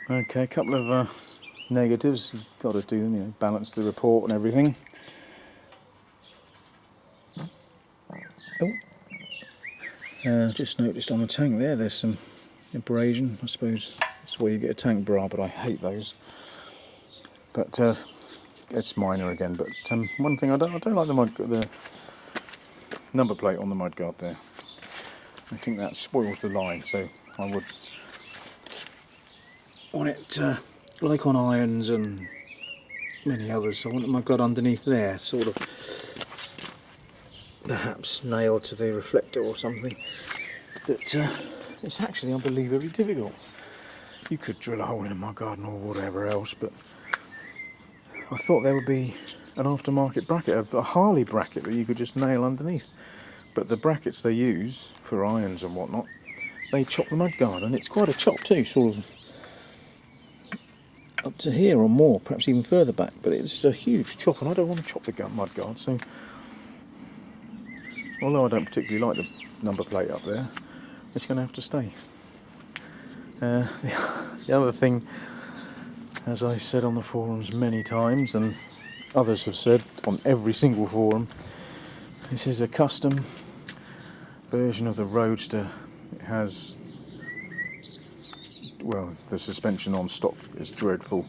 Okay, a couple of negatives. You've got to do, balance the report and everything. Just noticed on the tank there's some abrasion. I suppose that's where you get a tank bra, but I hate those. But it's minor again. But one thing I don't like the number plate on the mudguard there. I think that spoils the line. So I would want it like on irons and many others. I want the mudguard underneath there, sort of. Perhaps nailed to the reflector or something. But it's actually unbelievably difficult. You could drill a hole in my garden or whatever else, but I thought there would be an aftermarket bracket, a Harley bracket that you could just nail underneath. But the brackets they use for irons and whatnot, they chop the mudguard, and it's quite a chop too, sort of up to here or more, perhaps even further back. But it's a huge chop, and I don't want to chop the mudguard, so although I don't particularly like the number plate up there, it's going to have to stay. The other thing, as I said on the forums many times, and others have said on every single forum, this is a custom version of the Roadster. It has, well, the suspension on stock is dreadful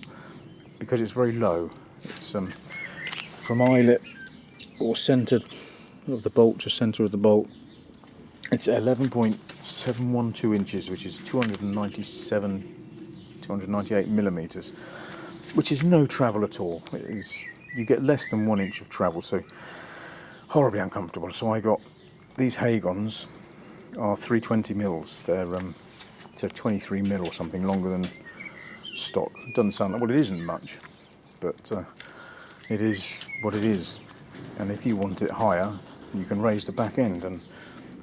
because it's very low. It's from eyelet or centre of the bolt to centre of the bolt. It's 11.712 inches, which is 298 millimetres, which is no travel at all. You get less than 1 inch of travel, so horribly uncomfortable. So I got these Hagons are 320 mils. They're so 23 mil or something longer than stock. It doesn't sound like, well, it isn't much, but it is what it is. And if you want it higher, you can raise the back end, and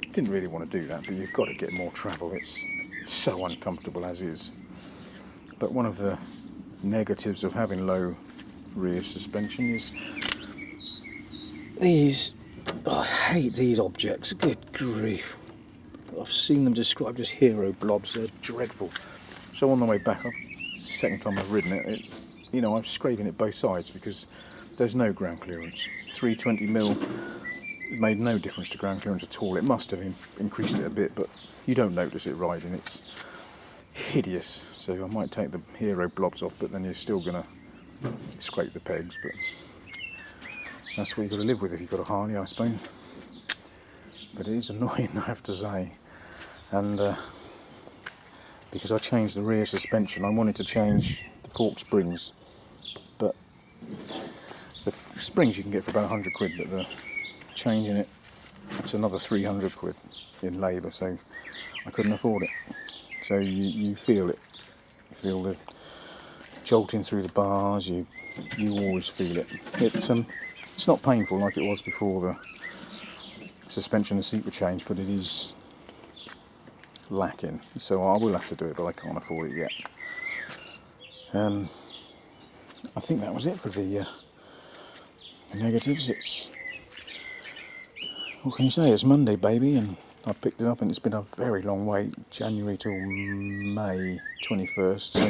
I didn't really want to do that, but you've got to get more travel. It's so uncomfortable as is. But one of the negatives of having low rear suspension is these. Oh, I hate these objects. Good grief! I've seen them described as hero blobs. They're dreadful. So on the way back, second time I've ridden it, I'm scraping it both sides because there's no ground clearance. 320 mil. It made no difference to ground clearance at all. It must have increased it a bit, but you don't notice it riding. It's hideous. So I might take the hero blobs off, but then you're still going to scrape the pegs. But that's what you've got to live with if you've got a Harley, I suppose. But it is annoying, I have to say. And because I changed the rear suspension, I wanted to change the fork springs. But the springs you can get for about 100 quid, but the changing it, it's another 300 quid in labour, so I couldn't afford it. So you feel it. You feel the jolting through the bars, you always feel it. It's not painful like it was before the suspension and seat were changed, but it is lacking. So I will have to do it, but I can't afford it yet. I think that was it for the negatives. What can you say? It's Monday, baby, and I picked it up, and it's been a very long wait, January till May 21st. So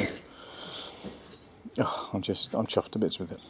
I'm chuffed to bits with it.